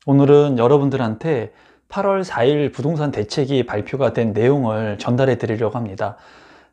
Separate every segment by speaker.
Speaker 1: 오늘은 여러분들한테 8월 4일 부동산 대책이 발표가 된 내용을 전달해 드리려고 합니다.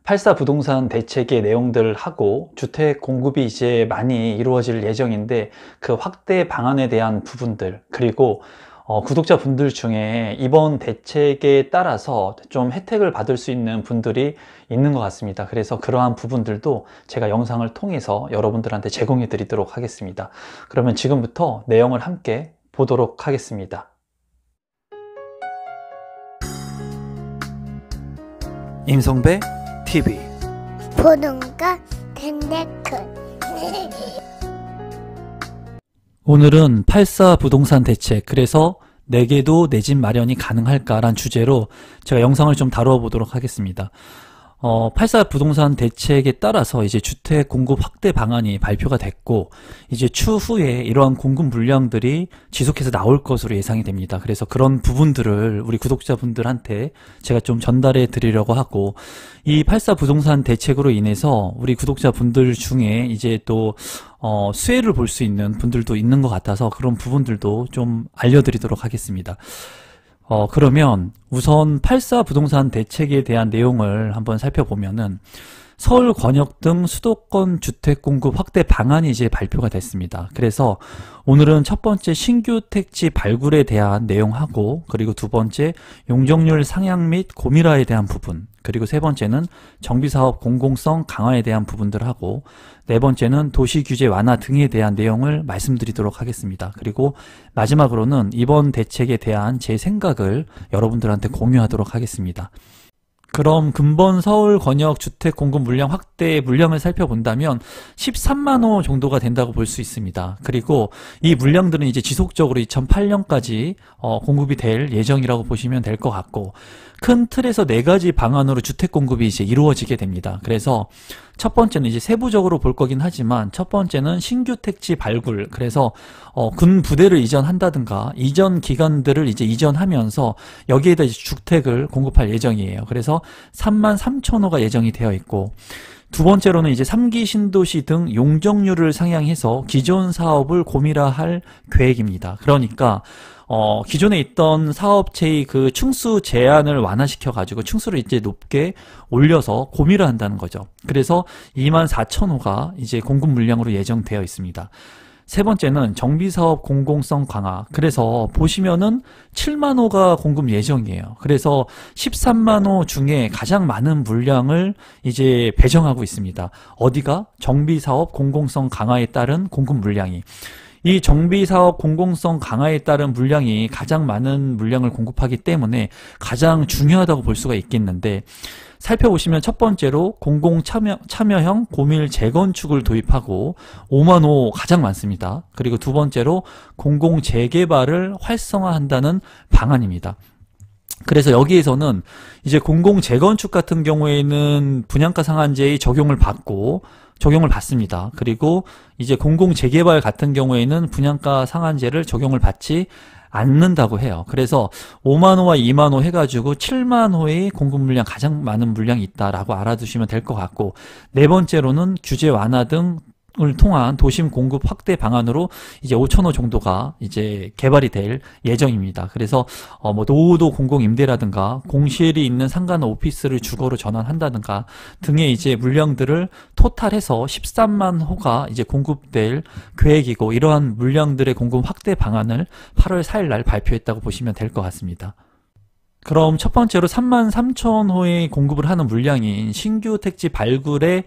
Speaker 1: 84 부동산 대책의 내용들 하고 주택 공급이 이제 많이 이루어질 예정인데 그 확대 방안에 대한 부분들, 그리고 구독자분들 중에 이번 대책에 따라서 좀 혜택을 받을 수 있는 분들이 있는 것 같습니다. 그래서 그러한 부분들도 제가 영상을 통해서 여러분들한테 제공해 드리도록 하겠습니다. 그러면 지금부터 내용을 함께 보도록 하겠습니다. 임성배 TV
Speaker 2: 보는가 텐데크.
Speaker 1: 오늘은 84 부동산 대책, 그래서 내게도 내 집 마련이 가능할까란 주제로 제가 영상을 좀 다루어 보도록 하겠습니다. 84 부동산 대책에 따라서 이제 주택 공급 확대 방안이 발표가 됐고, 이제 추후에 이러한 공급 물량들이 지속해서 나올 것으로 예상이 됩니다. 그래서 그런 부분들을 우리 구독자분들한테 제가 좀 전달해 드리려고 하고, 이 84 부동산 대책으로 인해서 우리 구독자분들 중에 이제 또 수혜를 볼 수 있는 분들도 있는 것 같아서 그런 부분들도 좀 알려드리도록 하겠습니다. 그러면 우선 84 부동산 대책에 대한 내용을 한번 살펴보면은 서울 권역 등 수도권 주택 공급 확대 방안이 이제 발표가 됐습니다. 그래서 오늘은 첫 번째 신규 택지 발굴에 대한 내용하고, 그리고 두 번째 용적률 상향 및 고밀화에 대한 부분, 그리고 세 번째는 정비사업 공공성 강화에 대한 부분들을 하고, 네 번째는 도시규제 완화 등에 대한 내용을 말씀드리도록 하겠습니다. 그리고 마지막으로는 이번 대책에 대한 제 생각을 여러분들한테 공유하도록 하겠습니다. 그럼 근본 서울 권역 주택 공급 물량 확대 물량을 살펴본다면 13만 호 정도가 된다고 볼 수 있습니다. 그리고 이 물량들은 이제 지속적으로 2008년까지 공급이 될 예정이라고 보시면 될 것 같고, 큰 틀에서 네 가지 방안으로 주택 공급이 이제 이루어지게 됩니다. 그래서 첫 번째는 이제 세부적으로 볼 거긴 하지만, 첫 번째는 신규 택지 발굴, 그래서 군 부대를 이전한다든가 이전 기관들을 이제 이전하면서 여기에다 이제 주택을 공급할 예정이에요. 그래서 3만 3천 호가 예정이 되어 있고, 두 번째로는 이제 3기 신도시 등 용적률을 상향해서 기존 사업을 고밀화할 계획입니다. 그러니까 기존에 있던 사업체의 그 층수 제한을 완화시켜 가지고 층수를 이제 높게 올려서 고밀화 한다는 거죠. 그래서 2만 4천 호가 이제 공급 물량으로 예정되어 있습니다. 세 번째는 정비사업 공공성 강화, 그래서 보시면은 7만 호가 공급 예정이에요. 그래서 13만 호 중에 가장 많은 물량을 이제 배정하고 있습니다. 어디가? 정비사업 공공성 강화에 따른 공급 물량이. 이 정비사업 공공성 강화에 따른 물량이 가장 많은 물량을 공급하기 때문에 가장 중요하다고 볼 수가 있겠는데, 살펴보시면 첫 번째로 공공참여형 고밀 재건축을 도입하고 5만 호 가장 많습니다. 그리고 두 번째로 공공재개발을 활성화한다는 방안입니다. 그래서 여기에서는 이제 공공재건축 같은 경우에는 분양가 상한제의 적용을 받습니다. 그리고 이제 공공재개발 같은 경우에는 분양가 상한제를 적용을 받지 않는다고 해요. 그래서 5만 호와 2만 호 해가지고 7만 호의 공급 물량, 가장 많은 물량이 있다라고 알아두시면 될 것 같고, 네 번째로는 규제 완화 등을 통한 도심 공급 확대 방안으로 이제 5천 호 정도가 이제 개발이 될 예정입니다. 그래서 뭐 노후도 공공임대라든가 공실이 있는 상가 오피스를 주거로 전환한다든가 등의 이제 물량들을 토탈해서 13만 호가 이제 공급될 계획이고, 이러한 물량들의 공급 확대 방안을 8월 4일 날 발표했다고 보시면 될 것 같습니다. 그럼 첫 번째로 3만 3천 호의 공급을 하는 물량인 신규 택지 발굴의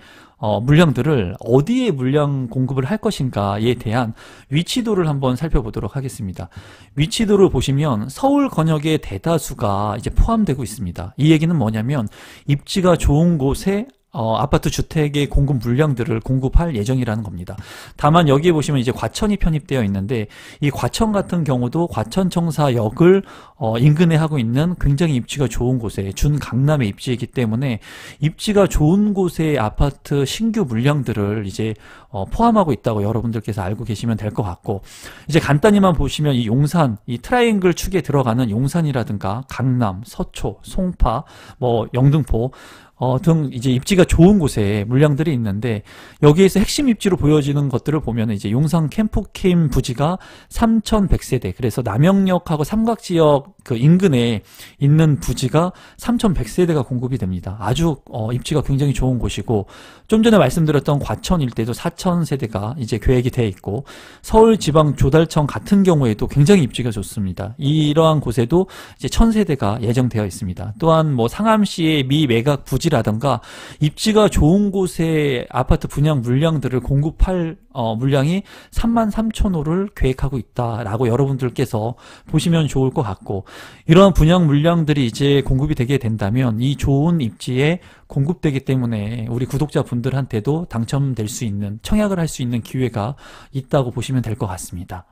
Speaker 1: 물량들을 어디에 물량 공급을 할 것인가에 대한 위치도를 한번 살펴보도록 하겠습니다. 위치도를 보시면 서울 권역의 대다수가 이제 포함되고 있습니다. 이 얘기는 뭐냐면 입지가 좋은 곳에 아파트 주택의 공급 물량들을 공급할 예정이라는 겁니다. 다만 여기에 보시면 이제 과천이 편입되어 있는데, 이 과천 같은 경우도 과천청사역을 인근에 하고 있는 굉장히 입지가 좋은 곳에 준강남의 입지이기 때문에 입지가 좋은 곳의 아파트 신규 물량들을 이제 포함하고 있다고 여러분들께서 알고 계시면 될 것 같고, 이제 간단히만 보시면 이 용산, 이 트라이앵글 축에 들어가는 용산이라든가 강남, 서초, 송파, 뭐 영등포, 등 이제 입지가 좋은 곳에 물량들이 있는데, 여기에서 핵심 입지로 보여지는 것들을 보면 이제 용산 캠프캠 부지가 3,100세대, 그래서 남영역하고 삼각지역 그 인근에 있는 부지가 3,100세대가 공급이 됩니다. 아주 입지가 굉장히 좋은 곳이고, 좀 전에 말씀드렸던 과천 일대도 4,000세대가 이제 계획이 돼 있고, 서울지방조달청 같은 경우에도 굉장히 입지가 좋습니다. 이러한 곳에도 이제 1,000세대가 예정되어 있습니다. 또한 뭐 상암시의 미 매각 부지라든가 입지가 좋은 곳에 아파트 분양 물량들을 공급할 물량이 33,000호를 계획하고 있다라고 여러분들께서 보시면 좋을 것 같고, 이러한 분양 물량들이 이제 공급이 되게 된다면 이 좋은 입지에 공급되기 때문에 우리 구독자분들한테도 당첨될 수 있는, 청약을 할 수 있는 기회가 있다고 보시면 될 것 같습니다.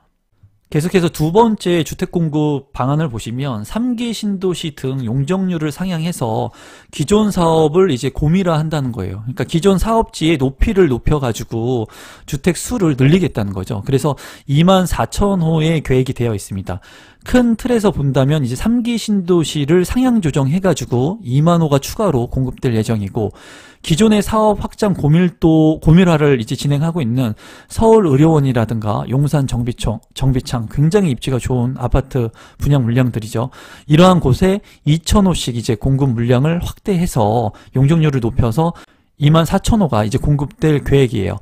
Speaker 1: 계속해서 두 번째 주택 공급 방안을 보시면 3기 신도시 등 용적률을 상향해서 기존 사업을 이제 고밀화한다는 거예요. 그러니까 기존 사업지의 높이를 높여가지고 주택 수를 늘리겠다는 거죠. 그래서 24,000호의 계획이 되어 있습니다. 큰 틀에서 본다면 이제 3기 신도시를 상향 조정해가지고 2만 호가 추가로 공급될 예정이고, 기존의 사업 확장 고밀화를 이제 진행하고 있는 서울의료원이라든가 용산 정비창 굉장히 입지가 좋은 아파트 분양 물량들이죠. 이러한 곳에 2,000호씩 이제 공급 물량을 확대해서 용적률을 높여서 24,000호가 이제 공급될 계획이에요.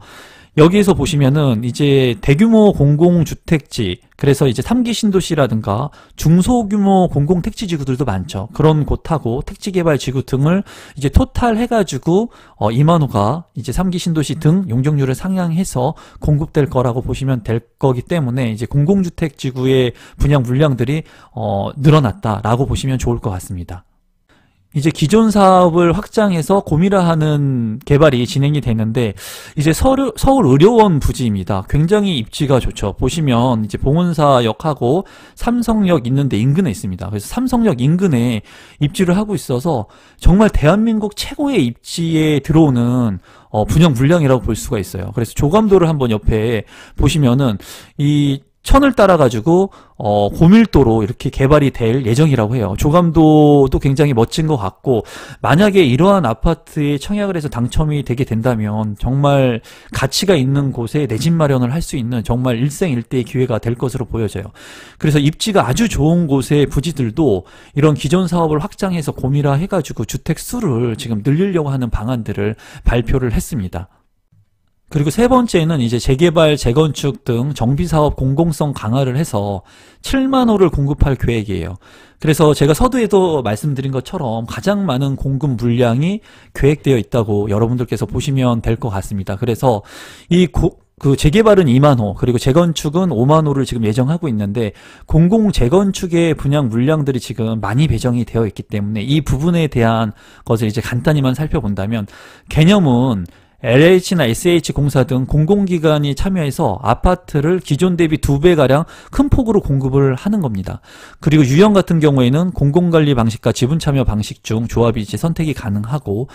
Speaker 1: 여기에서 보시면은 이제 대규모 공공주택지, 그래서 이제 3기 신도시라든가 중소규모 공공택지지구들도 많죠. 그런 곳하고 택지개발지구 등을 이제 토탈 해가지고 2만 호가 이제 3기 신도시 등 용적률을 상향해서 공급될 거라고 보시면 될 거기 때문에 이제 공공주택지구의 분양 물량들이 늘어났다라고 보시면 좋을 것 같습니다. 이제 기존 사업을 확장해서 고밀화하는 개발이 진행이 되는데, 이제 서울의료원 부지입니다. 굉장히 입지가 좋죠. 보시면 이제 봉은사역하고 삼성역 있는데 인근에 있습니다. 그래서 삼성역 인근에 입지를 하고 있어서 정말 대한민국 최고의 입지에 들어오는 분양 물량이라고 볼 수가 있어요. 그래서 조감도를 한번 옆에 보시면은 이 천을 따라가지고 고밀도로 이렇게 개발이 될 예정이라고 해요. 조감도도 굉장히 멋진 것 같고, 만약에 이러한 아파트에 청약을 해서 당첨이 되게 된다면 정말 가치가 있는 곳에 내 집 마련을 할 수 있는 정말 일생일대의 기회가 될 것으로 보여져요. 그래서 입지가 아주 좋은 곳의 부지들도 이런 기존 사업을 확장해서 고밀화 해가지고 주택 수를 지금 늘리려고 하는 방안들을 발표를 했습니다. 그리고 세 번째는 이제 재개발, 재건축 등 정비사업 공공성 강화를 해서 7만 호를 공급할 계획이에요. 그래서 제가 서두에도 말씀드린 것처럼 가장 많은 공급 물량이 계획되어 있다고 여러분들께서 보시면 될 것 같습니다. 그래서 그 재개발은 2만 호, 그리고 재건축은 5만 호를 지금 예정하고 있는데, 공공 재건축의 분양 물량들이 지금 많이 배정이 되어 있기 때문에 이 부분에 대한 것을 이제 간단히만 살펴본다면, 개념은 LH나 SH공사 등 공공기관이 참여해서 아파트를 기존 대비 2배가량 큰 폭으로 공급을 하는 겁니다. 그리고 유형 같은 경우에는 공공관리 방식과 지분참여 방식 중 조합이 이제 선택이 가능하고,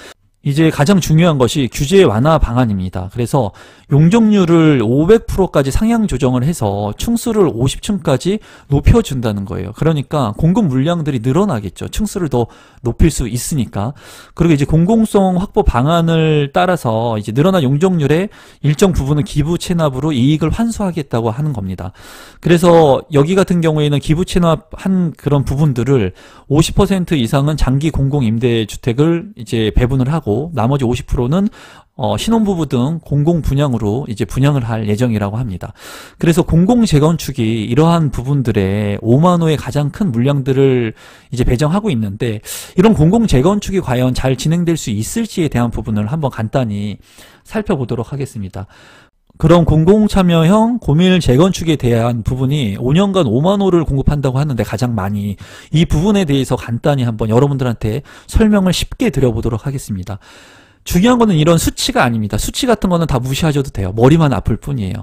Speaker 1: 이제 가장 중요한 것이 규제 완화 방안입니다. 그래서 용적률을 500%까지 상향 조정을 해서 층수를 50층까지 높여준다는 거예요. 그러니까 공급 물량들이 늘어나겠죠. 층수를 더 높일 수 있으니까. 그리고 이제 공공성 확보 방안을 따라서 이제 늘어난 용적률의 일정 부분은 기부 체납으로 이익을 환수하겠다고 하는 겁니다. 그래서 여기 같은 경우에는 기부 체납한 그런 부분들을 50% 이상은 장기 공공임대주택을 이제 배분을 하고, 나머지 50%는 신혼부부 등 공공 분양으로 이제 분양을 할 예정이라고 합니다. 그래서 공공 재건축이 이러한 부분들의 5만 호의 가장 큰 물량들을 이제 배정하고 있는데, 이런 공공 재건축이 과연 잘 진행될 수 있을지에 대한 부분을 한번 간단히 살펴보도록 하겠습니다. 그런 공공참여형 고밀 재건축에 대한 부분이 5년간 5만 호를 공급한다고 하는데, 가장 많이 이 부분에 대해서 간단히 한번 여러분들한테 설명을 쉽게 드려보도록 하겠습니다. 중요한 거는 이런 수치가 아닙니다. 수치 같은 거는 다 무시하셔도 돼요. 머리만 아플 뿐이에요.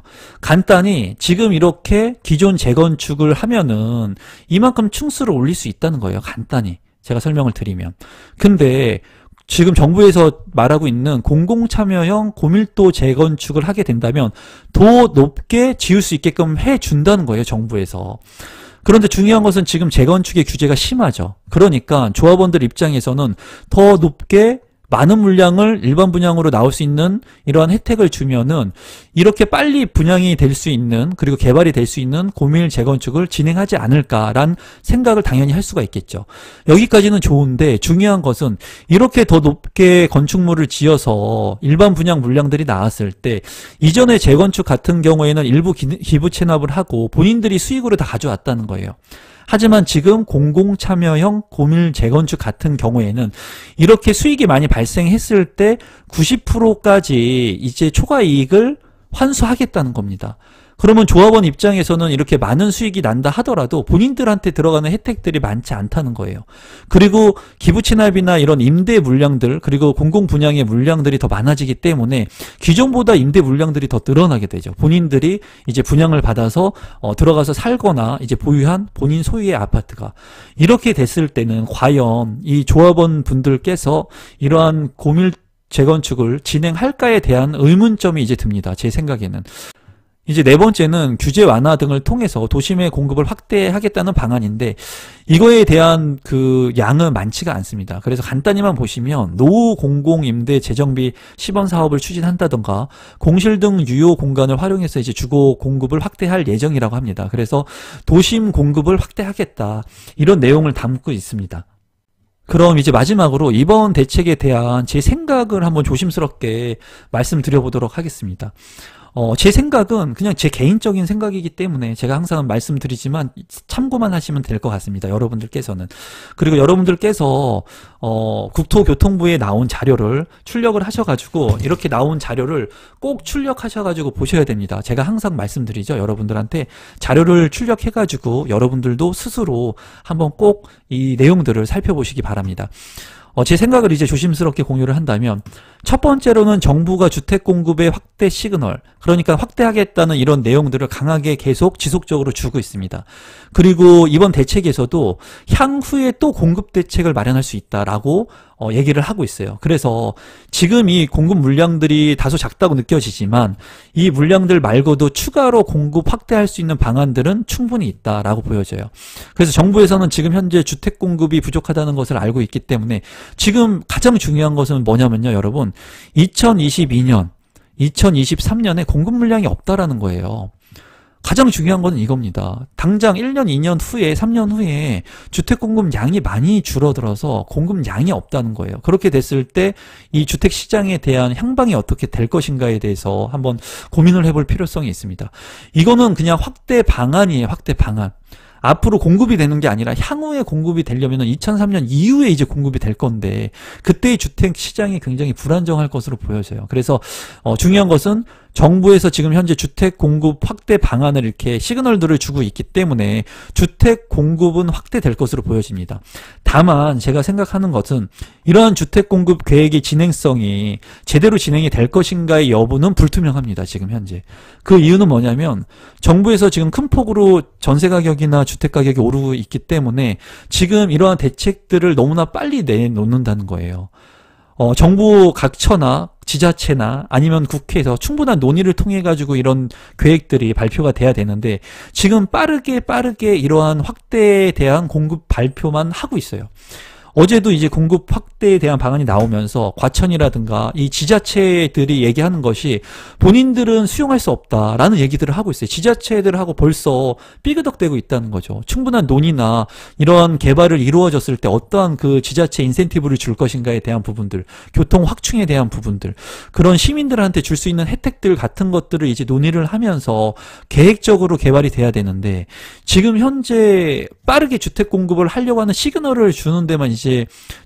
Speaker 1: 간단히 지금 이렇게 기존 재건축을 하면은 이만큼 층수를 올릴 수 있다는 거예요. 간단히 제가 설명을 드리면. 근데 지금 정부에서 말하고 있는 공공참여형 고밀도 재건축을 하게 된다면 더 높게 지을 수 있게끔 해준다는 거예요, 정부에서. 그런데 중요한 것은 지금 재건축의 규제가 심하죠. 그러니까 조합원들 입장에서는 더 높게 많은 물량을 일반 분양으로 나올 수 있는 이러한 혜택을 주면은 이렇게 빨리 분양이 될 수 있는, 그리고 개발이 될 수 있는 고밀 재건축을 진행하지 않을까란 생각을 당연히 할 수가 있겠죠. 여기까지는 좋은데 중요한 것은 이렇게 더 높게 건축물을 지어서 일반 분양 물량들이 나왔을 때 이전의 재건축 같은 경우에는 일부 기부 체납을 하고 본인들이 수익으로 다 가져왔다는 거예요. 하지만 지금 공공참여형 고밀 재건축 같은 경우에는 이렇게 수익이 많이 발생했을 때 90%까지 이제 초과 이익을 환수하겠다는 겁니다. 그러면 조합원 입장에서는 이렇게 많은 수익이 난다 하더라도 본인들한테 들어가는 혜택들이 많지 않다는 거예요. 그리고 기부 체납이나 이런 임대 물량들, 그리고 공공 분양의 물량들이 더 많아지기 때문에 기존보다 임대 물량들이 더 늘어나게 되죠. 본인들이 이제 분양을 받아서 들어가서 살거나 이제 보유한 본인 소유의 아파트가, 이렇게 됐을 때는 과연 이 조합원 분들께서 이러한 고밀 재건축을 진행할까에 대한 의문점이 이제 듭니다. 제 생각에는. 이제 네 번째는 규제 완화 등을 통해서 도심의 공급을 확대하겠다는 방안인데, 이거에 대한 그 양은 많지가 않습니다. 그래서 간단히만 보시면 노후 공공임대 재정비 시범 사업을 추진한다던가 공실 등 유효 공간을 활용해서 이제 주거 공급을 확대할 예정이라고 합니다. 그래서 도심 공급을 확대하겠다, 이런 내용을 담고 있습니다. 그럼 이제 마지막으로 이번 대책에 대한 제 생각을 한번 조심스럽게 말씀드려보도록 하겠습니다. 제 생각은 그냥 제 개인적인 생각이기 때문에 제가 항상 말씀드리지만 참고만 하시면 될 것 같습니다. 여러분들께서는. 그리고 여러분들께서 국토교통부에 나온 자료를 출력을 하셔가지고 이렇게 나온 자료를 꼭 출력하셔가지고 보셔야 됩니다. 제가 항상 말씀드리죠. 여러분들한테 자료를 출력해가지고 여러분들도 스스로 한번 꼭 이 내용들을 살펴보시기 바랍니다. 제 생각을 이제 조심스럽게 공유를 한다면, 첫 번째로는 정부가 주택 공급의 확대 시그널, 그러니까 확대하겠다는 이런 내용들을 강하게 계속 지속적으로 주고 있습니다. 그리고 이번 대책에서도 향후에 또 공급 대책을 마련할 수 있다라고 얘기를 하고 있어요. 그래서 지금 이 공급 물량들이 다소 작다고 느껴지지만 이 물량들 말고도 추가로 공급 확대할 수 있는 방안들은 충분히 있다라고 보여져요. 그래서 정부에서는 지금 현재 주택 공급이 부족하다는 것을 알고 있기 때문에 지금 가장 중요한 것은 뭐냐면요, 여러분, 2022년, 2023년에 공급 물량이 없다라는 거예요. 가장 중요한 건 이겁니다. 당장 1년, 2년 후에, 3년 후에 주택 공급 양이 많이 줄어들어서 공급 양이 없다는 거예요. 그렇게 됐을 때 이 주택 시장에 대한 향방이 어떻게 될 것인가에 대해서 한번 고민을 해볼 필요성이 있습니다. 이거는 그냥 확대 방안이에요, 확대 방안. 앞으로 공급이 되는 게 아니라 향후에 공급이 되려면 2003년 이후에 이제 공급이 될 건데, 그때의 주택 시장이 굉장히 불안정할 것으로 보여져요. 그래서 중요한 것은 정부에서 지금 현재 주택 공급 확대 방안을 이렇게 시그널들을 주고 있기 때문에 주택 공급은 확대될 것으로 보여집니다. 다만 제가 생각하는 것은 이러한 주택 공급 계획의 진행성이 제대로 진행이 될 것인가의 여부는 불투명합니다. 지금 현재. 그 이유는 뭐냐면 정부에서 지금 큰 폭으로 전세 가격이나 주택 가격이 오르고 있기 때문에 지금 이러한 대책들을 너무나 빨리 내놓는다는 거예요. 정부 각처나 지자체나 아니면 국회에서 충분한 논의를 통해 가지고 이런 계획들이 발표가 돼야 되는데 지금 빠르게 이러한 확대에 대한 공급 발표만 하고 있어요. 어제도 이제 공급 확대에 대한 방안이 나오면서 과천이라든가 이 지자체들이 얘기하는 것이 본인들은 수용할 수 없다라는 얘기들을 하고 있어요. 지자체들하고 벌써 삐그덕대고 있다는 거죠. 충분한 논의나 이러한 개발을 이루어졌을 때 어떠한 그 지자체 인센티브를 줄 것인가에 대한 부분들, 교통 확충에 대한 부분들, 그런 시민들한테 줄 수 있는 혜택들 같은 것들을 이제 논의를 하면서 계획적으로 개발이 돼야 되는데 지금 현재 빠르게 주택 공급을 하려고 하는 시그널을 주는 데만 이제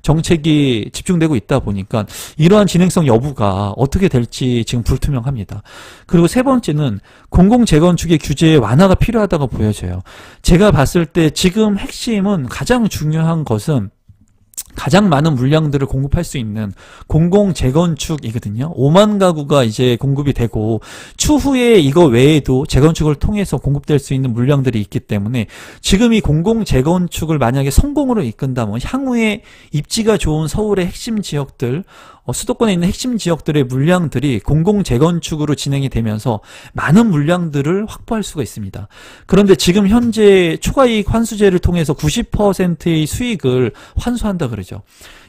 Speaker 1: 정책이 집중되고 있다 보니까 이러한 진행성 여부가 어떻게 될지 지금 불투명합니다. 그리고 세 번째는 공공재건축의 규제 완화가 필요하다고 보여져요. 제가 봤을 때 지금 핵심은 가장 중요한 것은 가장 많은 물량들을 공급할 수 있는 공공재건축이거든요. 5만 가구가 이제 공급이 되고 추후에 이거 외에도 재건축을 통해서 공급될 수 있는 물량들이 있기 때문에 지금 이 공공재건축을 만약에 성공으로 이끈다면 향후에 입지가 좋은 서울의 핵심 지역들, 수도권에 있는 핵심 지역들의 물량들이 공공재건축으로 진행이 되면서 많은 물량들을 확보할 수가 있습니다. 그런데 지금 현재 초과이익 환수제를 통해서 90%의 수익을 환수한다 그러죠.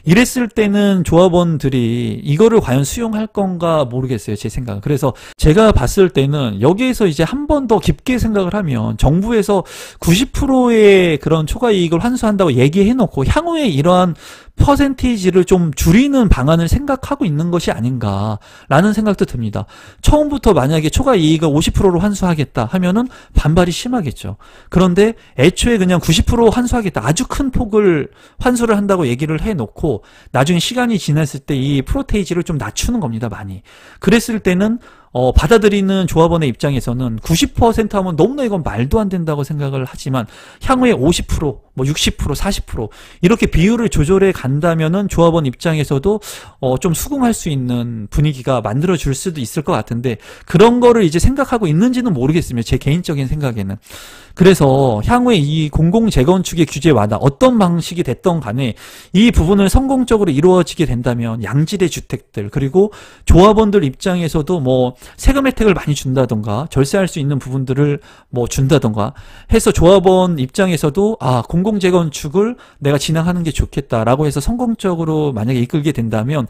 Speaker 1: 이랬을 때는 조합원들이 이거를 과연 수용할 건가 모르겠어요, 제 생각은. 그래서 제가 봤을 때는 여기에서 이제 한 번 더 깊게 생각을 하면 정부에서 90%의 그런 초과 이익을 환수한다고 얘기해 놓고 향후에 이러한 퍼센테이지를 좀 줄이는 방안을 생각하고 있는 것이 아닌가라는 생각도 듭니다. 처음부터 만약에 초과 이익을 50%로 환수하겠다 하면은 반발이 심하겠죠. 그런데 애초에 그냥 90% 환수하겠다, 아주 큰 폭을 환수를 한다고 얘기를 해놓고 나중에 시간이 지났을 때 이 프로테이지를 좀 낮추는 겁니다, 많이. 그랬을 때는 받아들이는 조합원의 입장에서는 90% 하면 너무나 이건 말도 안 된다고 생각을 하지만 향후에 50%, 뭐 60%, 40% 이렇게 비율을 조절해 간다면은 조합원 입장에서도 좀 수긍할 수 있는 분위기가 만들어질 수도 있을 것 같은데 그런 거를 이제 생각하고 있는지는 모르겠습니다. 제 개인적인 생각에는. 그래서 향후에 이 공공재건축의 규제 완화 어떤 방식이 됐던 간에 이 부분을 성공적으로 이루어지게 된다면 양질의 주택들 그리고 조합원들 입장에서도 뭐 세금 혜택을 많이 준다던가 절세할 수 있는 부분들을 뭐 준다던가 해서 조합원 입장에서도 아 공공재건축을 내가 진행하는 게 좋겠다라고 해서 성공적으로 만약에 이끌게 된다면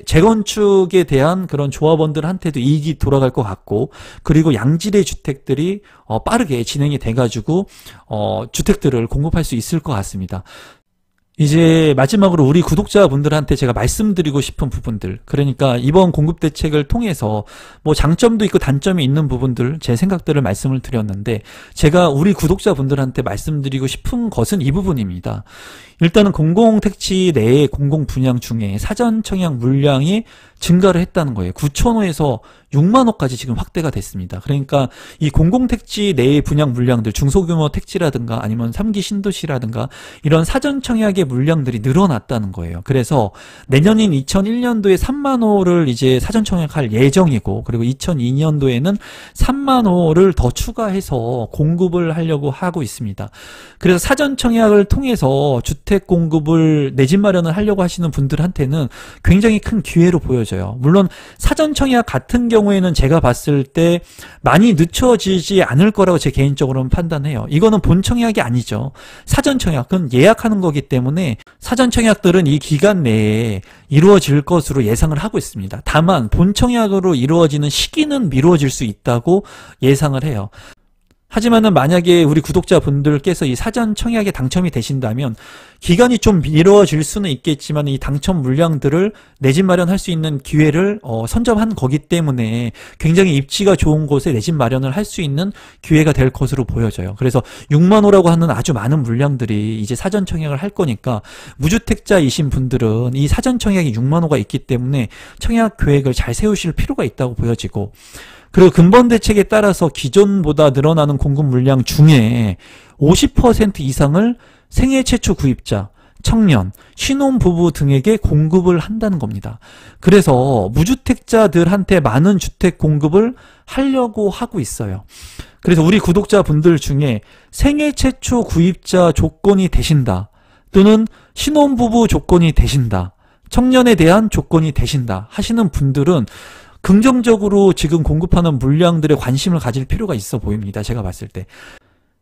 Speaker 1: 재건축에 대한 그런 조합원들한테도 이익이 돌아갈 것 같고 그리고 양질의 주택들이 빠르게 진행이 돼가지고 주택들을 공급할 수 있을 것 같습니다. 이제 마지막으로 우리 구독자분들한테 제가 말씀드리고 싶은 부분들, 그러니까 이번 공급 대책을 통해서 뭐 장점도 있고 단점이 있는 부분들 제 생각들을 말씀을 드렸는데 제가 우리 구독자분들한테 말씀드리고 싶은 것은 이 부분입니다. 일단은 공공택지 내의 공공분양 중에 사전 청약 물량이 증가를 했다는 거예요. 9,000호에서 6만호까지 지금 확대가 됐습니다. 그러니까 이 공공택지 내의 분양 물량들, 중소규모 택지라든가 아니면 3기 신도시라든가 이런 사전 청약의 물량들이 늘어났다는 거예요. 그래서 내년인 2001년도에 3만호를 이제 사전 청약할 예정이고 그리고 2002년도에는 3만호를 더 추가해서 공급을 하려고 하고 있습니다. 그래서 사전 청약을 통해서 주택 공급을 내 집 마련을 하려고 하시는 분들한테는 굉장히 큰 기회로 보여져요. 물론 사전 청약 같은 경우에는 제가 봤을 때 많이 늦춰지지 않을 거라고 제 개인적으로는 판단해요. 이거는 본 청약이 아니죠. 사전 청약은 예약하는 거기 때문에 사전 청약들은 이 기간 내에 이루어질 것으로 예상을 하고 있습니다. 다만 본 청약으로 이루어지는 시기는 미뤄질 수 있다고 예상을 해요. 하지만은 만약에 우리 구독자분들께서 이 사전 청약에 당첨이 되신다면 기간이 좀 미뤄질 수는 있겠지만 이 당첨 물량들을 내 집 마련할 수 있는 기회를 선점한 거기 때문에 굉장히 입지가 좋은 곳에 내 집 마련을 할 수 있는 기회가 될 것으로 보여져요. 그래서 6만호라고 하는 아주 많은 물량들이 이제 사전 청약을 할 거니까 무주택자이신 분들은 이 사전 청약이 6만호가 있기 때문에 청약 계획을 잘 세우실 필요가 있다고 보여지고 그리고 근본 대책에 따라서 기존보다 늘어나는 공급 물량 중에 50% 이상을 생애 최초 구입자, 청년, 신혼부부 등에게 공급을 한다는 겁니다. 그래서 무주택자들한테 많은 주택 공급을 하려고 하고 있어요. 그래서 우리 구독자분들 중에 생애 최초 구입자 조건이 되신다 또는 신혼부부 조건이 되신다, 청년에 대한 조건이 되신다 하시는 분들은 긍정적으로 지금 공급하는 물량들에 관심을 가질 필요가 있어 보입니다. 제가 봤을 때.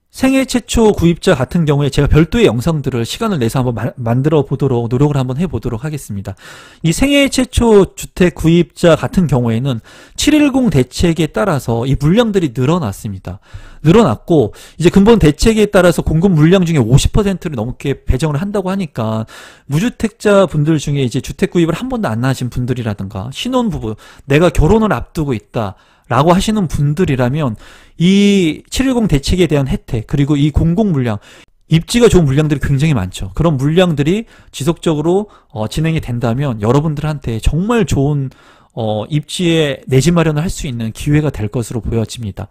Speaker 1: 생애 최초 구입자 같은 경우에 제가 별도의 영상들을 시간을 내서 한번 만들어 보도록 노력을 한번 해보도록 하겠습니다. 이 생애 최초 주택 구입자 같은 경우에는 710 대책에 따라서 이 물량들이 늘어났습니다. 늘어났고 이제 근본 대책에 따라서 공급 물량 중에 50%를 넘게 배정을 한다고 하니까 무주택자 분들 중에 이제 주택 구입을 한 번도 안 하신 분들이라든가 신혼부부, 내가 결혼을 앞두고 있다 라고 하시는 분들이라면 이 710 대책에 대한 혜택 그리고 이 공공 물량, 입지가 좋은 물량들이 굉장히 많죠. 그런 물량들이 지속적으로 진행이 된다면 여러분들한테 정말 좋은 입지에 내 집 마련을 할 수 있는 기회가 될 것으로 보여집니다.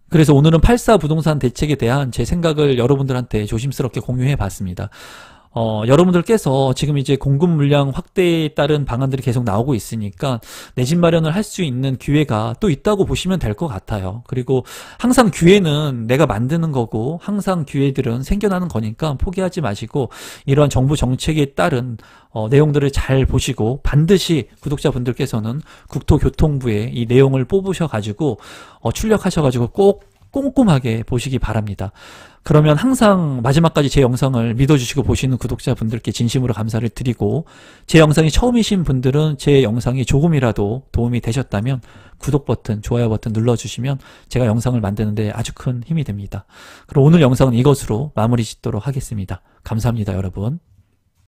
Speaker 1: 그래서 오늘은 84 부동산 대책에 대한 제 생각을 여러분들한테 조심스럽게 공유해 봤습니다. 여러분들께서 지금 이제 공급 물량 확대에 따른 방안들이 계속 나오고 있으니까 내 집 마련을 할 수 있는 기회가 또 있다고 보시면 될 것 같아요. 그리고 항상 기회는 내가 만드는 거고 항상 기회들은 생겨나는 거니까 포기하지 마시고 이러한 정부 정책에 따른 내용들을 잘 보시고 반드시 구독자분들께서는 국토교통부에 이 내용을 뽑으셔가지고 출력하셔가지고 꼭 꼼꼼하게 보시기 바랍니다. 그러면 항상 마지막까지 제 영상을 믿어주시고 보시는 구독자분들께 진심으로 감사를 드리고, 제 영상이 처음이신 분들은 제 영상이 조금이라도 도움이 되셨다면 구독 버튼, 좋아요 버튼 눌러주시면 제가 영상을 만드는데 아주 큰 힘이 됩니다. 그럼 오늘 영상은 이것으로 마무리 짓도록 하겠습니다. 감사합니다, 여러분.